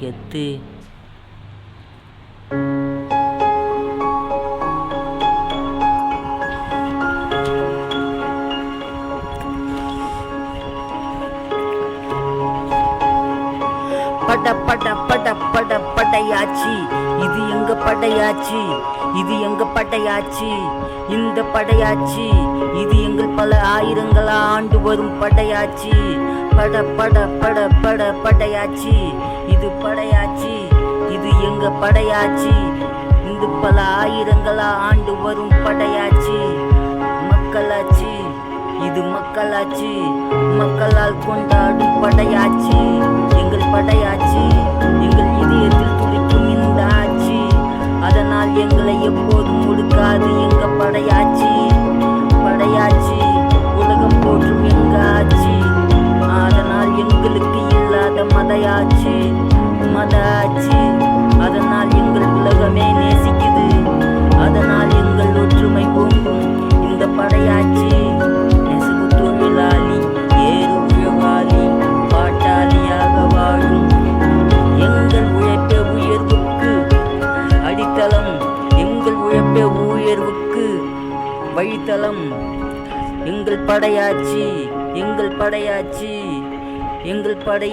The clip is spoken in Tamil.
கெத்து. பட பட பட பட படையாச்சி, இது எங்க படையாச்சி, இது எங்க படையாச்சி, இந்த படையாச்சி இது எங்கள் பல ஆயிரங்களா ஆண்டு வரும் படையாச்சி. பட பட பட பட படையாச்சி, இது படையாச்சி, இது எங்க படையாச்சி, இந்த பல ஆயிரங்களா ஆண்டு வரும் படையாச்சி. மக்களாட்சி, இது மக்களாட்சி, மக்களால் கொண்டாடும் படையாச்சி. எங்கள் படையாச்சி, எங்கள் இதயத்தில் துடிக்கும் இந்த ஆட்சி, அதனால் எங்களை எப்போதும் முடுக்காது எங்க படையாச்சி. படையாச்சி உலகம் போற்றும் எங்க ஆட்சி, அதனால் எங்களுக்கு இல்லாத மதையாட்சி. மத ஆட்சி, அதனால் எங்கள் உலகமே நேசிக்குது, அதனால் எங்கள் ஒற்றுமை பொங்கும் இந்த படையாச்சி. நெசவு தொழிலாளி, ஏறு உழவாளி, பாட்டாளியாக வாழும் எங்கள் உழைப்பே உயர்வுக்கு அடித்தளம், எங்கள் உழைப்பே உயர்வுக்கு வழித்தளம். எங்கள் படையாச்சி, எங்கள் படையாச்சி, எங்கள் படை